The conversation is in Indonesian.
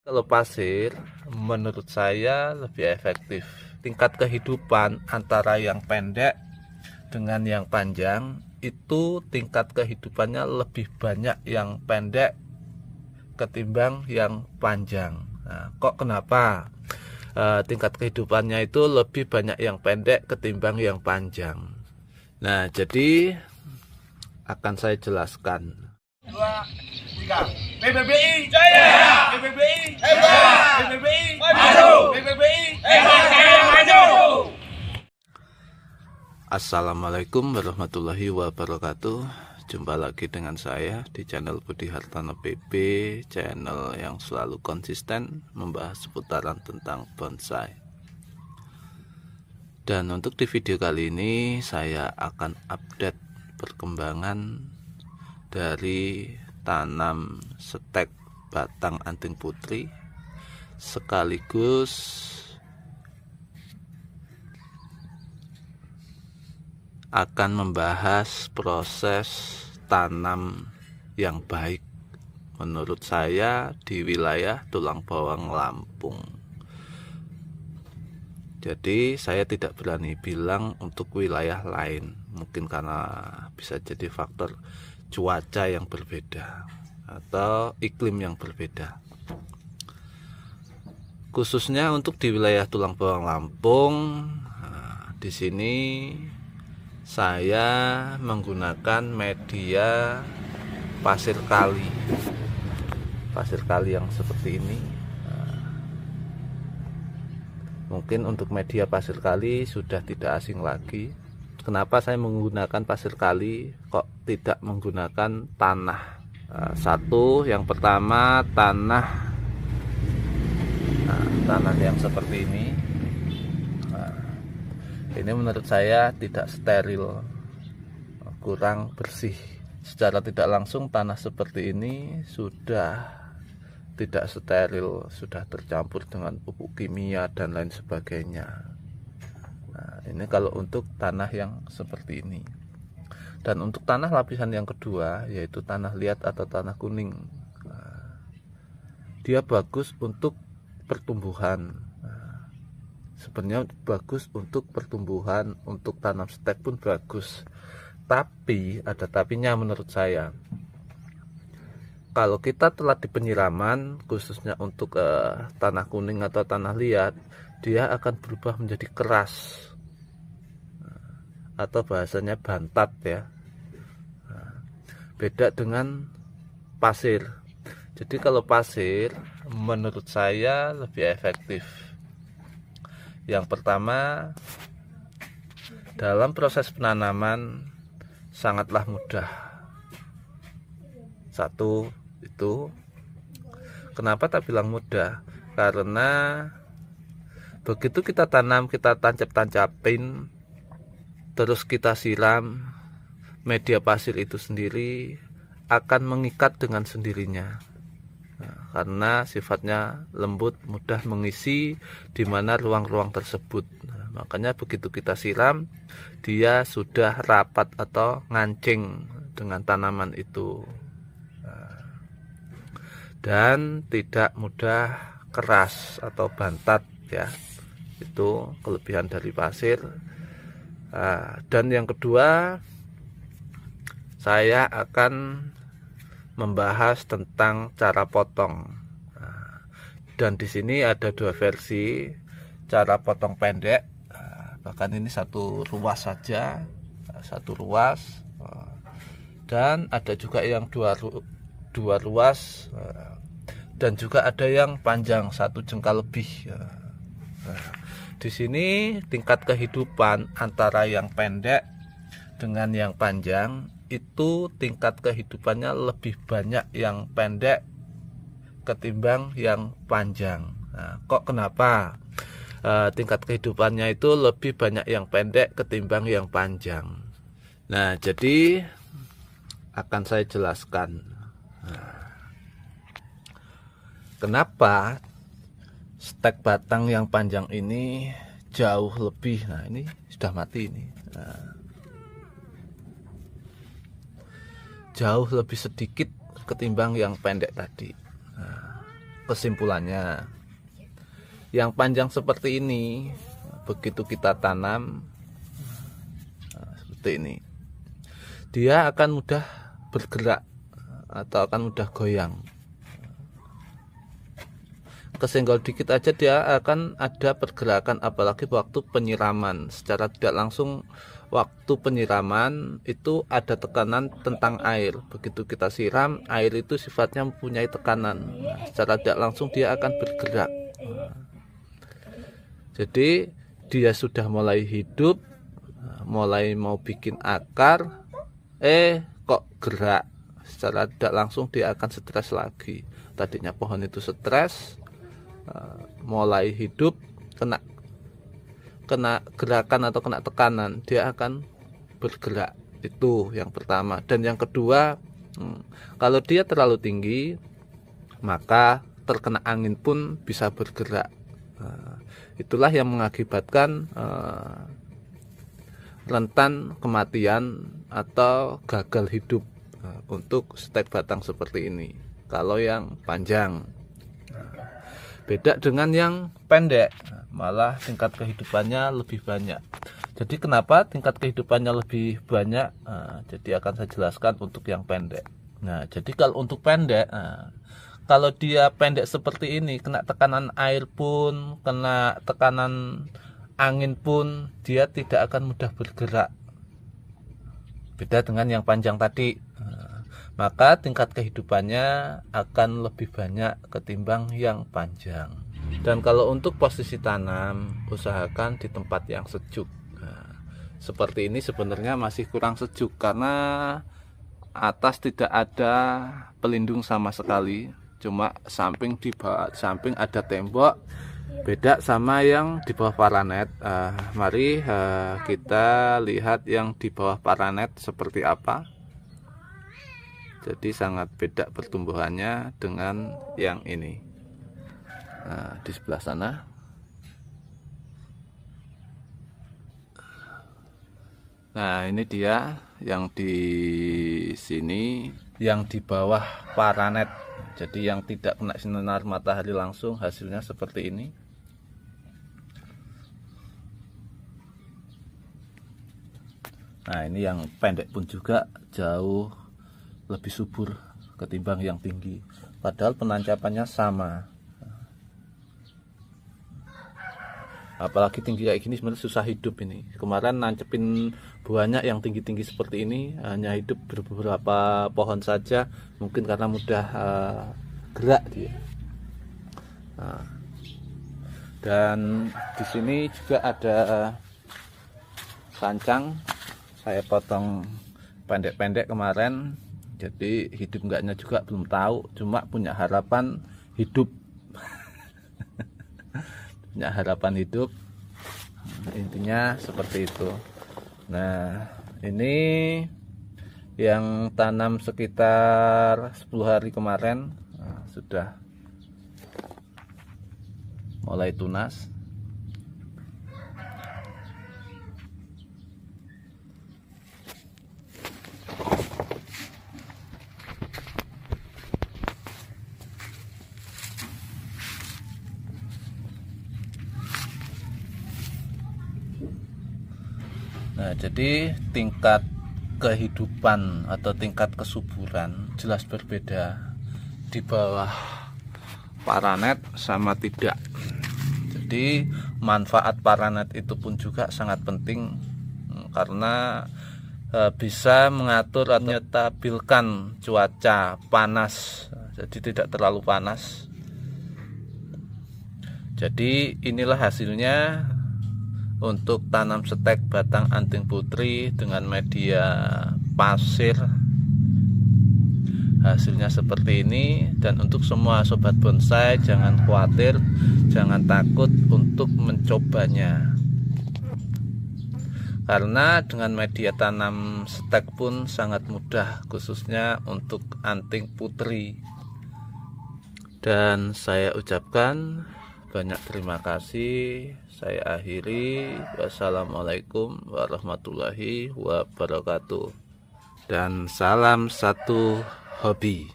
Kalau pasir, menurut saya lebih efektif. Tingkat kehidupan antara yang pendek dengan yang panjang itu tingkat kehidupannya lebih banyak yang pendek ketimbang yang panjang. Nah, kok kenapa? Tingkat kehidupannya itu lebih banyak yang pendek ketimbang yang panjang. Nah, jadi akan saya jelaskan. 2, 3. PBBI Jaya, PBBI hebat, PBBI maju, PBBI hebat jaya maju. Assalamualaikum warahmatullahi wabarakatuh. Jumpa lagi dengan saya di channel Budi Hartono PB, channel yang selalu konsisten membahas seputaran tentang bonsai. Dan untuk di video kali ini saya akan update perkembangan dari tanam stek batang anting putri, sekaligus akan membahas proses tanam yang baik menurut saya di wilayah Tulang Bawang, Lampung. Jadi saya tidak berani bilang untuk wilayah lain, mungkin karena bisa jadi faktor cuaca yang berbeda atau iklim yang berbeda. Khususnya untuk di wilayah Tulang Bawang, Lampung, di sini saya menggunakan media pasir kali yang seperti ini. Mungkin untuk media pasir kali sudah tidak asing lagi. Kenapa saya menggunakan pasir kali kok tidak menggunakan tanah? Satu, yang pertama tanah yang seperti ini. Ini menurut saya tidak steril, kurang bersih. Secara tidak langsung tanah seperti ini sudah tidak steril, sudah tercampur dengan pupuk kimia dan lain sebagainya. Nah, ini kalau untuk tanah yang seperti ini. Dan untuk tanah lapisan yang kedua, yaitu tanah liat atau tanah kuning, dia bagus untuk pertumbuhan. Sebenarnya bagus untuk pertumbuhan, untuk tanam stek pun bagus. Tapi ada tapinya menurut saya. Kalau kita telah di penyiraman, khususnya untuk tanah kuning atau tanah liat, dia akan berubah menjadi keras, atau bahasanya bantat ya. Beda dengan pasir. Jadi kalau pasir menurut saya lebih efektif. Yang pertama, dalam proses penanaman sangatlah mudah. Satu, itu kenapa tak bilang mudah? Karena begitu kita tanam, kita tancap-tancapin, terus kita siram, media pasir itu sendiri akan mengikat dengan sendirinya. Karena sifatnya lembut, mudah mengisi di mana ruang-ruang tersebut. Makanya begitu kita siram, dia sudah rapat atau ngancing dengan tanaman itu. Dan tidak mudah keras atau bantat ya. Itu kelebihan dari pasir. Dan yang kedua, saya akan membahas tentang cara potong. Dan di sini ada dua versi cara potong pendek. Bahkan ini satu ruas saja, satu ruas. Dan ada juga yang dua ruas. Dan juga ada yang panjang, satu jengkal lebih. Di sini tingkat kehidupan antara yang pendek dengan yang panjang itu tingkat kehidupannya lebih banyak yang pendek ketimbang yang panjang. Nah, kok kenapa? Tingkat kehidupannya itu lebih banyak yang pendek ketimbang yang panjang. Nah, jadi akan saya jelaskan kenapa stek batang yang panjang ini jauh lebih. Nah, ini sudah mati ini. Jauh lebih sedikit ketimbang yang pendek tadi. kesimpulannya, yang panjang seperti ini begitu kita tanam seperti ini, dia akan mudah bergerak atau akan mudah goyang. Kesenggol dikit aja dia akan ada pergerakan, apalagi waktu penyiraman. Secara tidak langsung waktu penyiraman itu ada tekanan tentang air. Begitu kita siram, air itu sifatnya mempunyai tekanan. Secara tidak langsung dia akan bergerak. Jadi dia sudah mulai hidup, mulai mau bikin akar, kok gerak. Secara tidak langsung dia akan stres lagi. Tadinya pohon itu stres, mulai hidup, kena gerakan atau kena tekanan, dia akan bergerak. Itu yang pertama. Dan yang kedua, kalau dia terlalu tinggi, maka terkena angin pun bisa bergerak. Itulah yang mengakibatkan rentan kematian atau gagal hidup untuk stek batang seperti ini kalau yang panjang. Beda dengan yang pendek, malah tingkat kehidupannya lebih banyak. Jadi kenapa tingkat kehidupannya lebih banyak? Jadi akan saya jelaskan untuk yang pendek. Nah, jadi kalau untuk pendek, kalau dia pendek seperti ini, kena tekanan air pun, kena tekanan angin pun, dia tidak akan mudah bergerak. Beda dengan yang panjang tadi. Maka tingkat kehidupannya akan lebih banyak ketimbang yang panjang. Dan kalau untuk posisi tanam, usahakan di tempat yang sejuk. Seperti ini sebenarnya masih kurang sejuk karena atas tidak ada pelindung sama sekali, cuma samping di bawah samping ada tembok. Beda sama yang di bawah paranet. Mari kita lihat yang di bawah paranet seperti apa. Jadi sangat beda pertumbuhannya dengan yang ini. Nah, di sebelah sana. Nah, ini dia yang di sini, yang di bawah paranet. Jadi yang tidak kena sinar matahari langsung, hasilnya seperti ini. Nah, ini yang pendek pun juga jauh lebih subur ketimbang yang tinggi, padahal penancapannya sama. Apalagi tinggi kayak gini sebenarnya susah hidup ini. Kemarin nancepin banyak yang tinggi-tinggi seperti ini, hanya hidup beberapa pohon saja, mungkin karena mudah gerak dia. Dan di sini juga ada kancang, saya potong pendek-pendek kemarin. Jadi hidup enggaknya juga belum tahu, cuma punya harapan hidup. Punya harapan hidup, intinya seperti itu. Nah, ini yang tanam sekitar 10 hari kemarin, sudah mulai tunas. Nah, jadi tingkat kehidupan atau tingkat kesuburan jelas berbeda di bawah paranet sama tidak. Jadi manfaat paranet itu pun juga sangat penting karena bisa mengatur atau menstabilkan cuaca panas, jadi tidak terlalu panas. Jadi inilah hasilnya untuk tanam stek batang anting putri dengan media pasir. Hasilnya seperti ini. Dan untuk semua sobat bonsai, jangan khawatir, jangan takut untuk mencobanya, karena dengan media tanam stek pun sangat mudah, khususnya untuk anting putri. Dan saya ucapkan banyak terima kasih. Saya akhiri. Wassalamualaikum warahmatullahi wabarakatuh. Dan salam satu hobi.